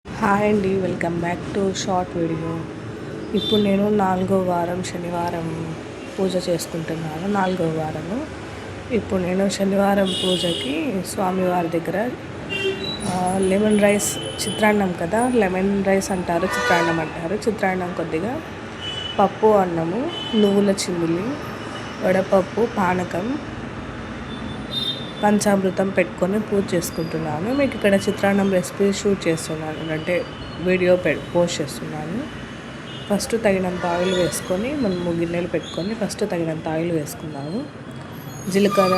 Hi అండి, welcome back to short video. ఇప్పుడు నేను 4వ వారం శనివారం పూజ చేసుకుంటున్నాను. 4వ వారము. ఇప్పుడు నేను శనివారం పూజకి స్వామివారి దగ్గర లెమన్ రైస్, చిత్రాన్నం కదా, లెమన్ రైస్ అంటారు, చిత్రాన్నం అంటారు. చిత్రాన్నం కొద్దిగా పప్పు, అన్నము, నువ్వుల చిమ్మిలి, వడపప్పు, పానకం, పంచామృతం పెట్టుకొని పూజ చేసుకుంటున్నాను. మీకు ఇక్కడ చిత్రాన్నం రెసిపీ షూట్ చేస్తున్నాను, అంటే వీడియో పోస్ట్ చేస్తున్నాను. ఫస్ట్ తగినంత ఆయిల్ వేసుకొని, మనము గిన్నెలు పెట్టుకొని ఫస్ట్ తగినంత ఆయిల్ వేసుకున్నాము. జీలకర్ర,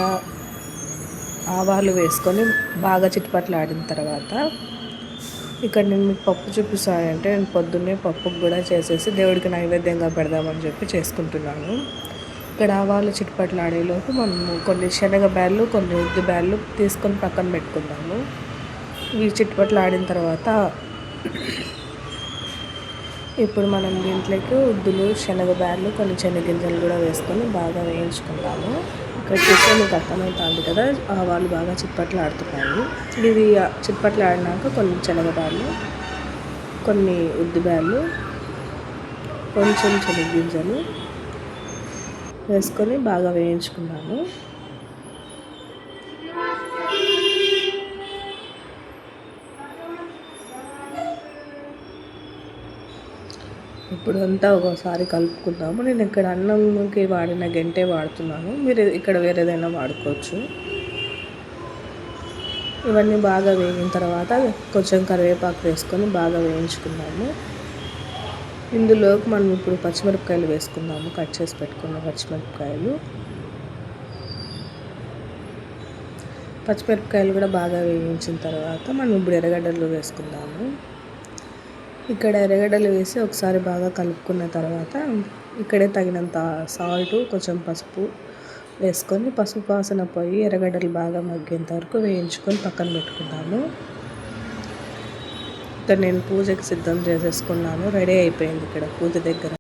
ఆవాలు వేసుకొని బాగా చిట్పట్లాడిన తర్వాత, ఇక్కడ నేను మీకు పప్పు చూపిస్తానంటే నేను పొద్దున్నే పప్పు కూడా చేసేసి దేవుడికి నైవేద్యంగా పెడదామని చెప్పి చేసుకుంటున్నాను. ఇక్కడ ఆవాలు చిట్పట్లాడేలోపు మనము కొన్ని శనగ బ్యాళ్ళు, కొన్ని ఉద్ది బ్యాళ్ళు తీసుకొని పక్కన పెట్టుకుందాము. ఇవి చిట్పట్లాడిన తర్వాత ఇప్పుడు మనం దీంట్లోకి ఉద్దులు, శనగ బ్యాళ్ళు, కొన్ని శనగింజలు కూడా వేసుకొని బాగా వేయించుకుందాము. ఇక్కడ చూస్తే మీకు అర్థమవుతుంది కదా, ఆవాలు బాగా చిట్పట్లాడుతున్నాయి. ఇవి చిట్పట్లాడినాక కొన్ని శనగ బ్యాళ్ళు, కొన్ని ఉద్ది బ్యాళ్ళు, కొంచెం శనగింజలు వేసుకొని బాగా వేయించుకున్నాను. ఇప్పుడు అంతా ఒకసారి కలుపుకుందాము. నేను ఇక్కడ అన్నంకి వాడిన గంటే వాడుతున్నాను, మీరు ఇక్కడ వేరేదైనా వాడుకోవచ్చు. ఇవన్నీ బాగా వేగిన తర్వాత కొంచెం కరివేపాకు వేసుకొని బాగా వేయించుకున్నాము. ఇందులోకి మనం ఇప్పుడు పచ్చిమిరపకాయలు వేసుకుందాము, కట్ చేసి పెట్టుకున్న పచ్చిమిరపకాయలు కూడా బాగా వేయించిన తర్వాత మనం ఇప్పుడు ఎర్రగడ్డలు వేసుకుందాము. ఇక్కడ ఎర్రగడ్డలు వేసి ఒకసారి బాగా కలుపుకున్న తర్వాత ఇక్కడే తగినంత సాల్ట్, కొంచెం పసుపు వేసుకొని పసుపు వాసన పోయి ఎర్రగడ్డలు బాగా మగ్గేంత వరకు వేయించుకొని పక్కన పెట్టుకుందాము. ఇక్కడ నేను పూజకి సిద్ధం చేసేసుకున్నాను, రెడీ అయిపోయింది ఇక్కడ పూజ దగ్గర.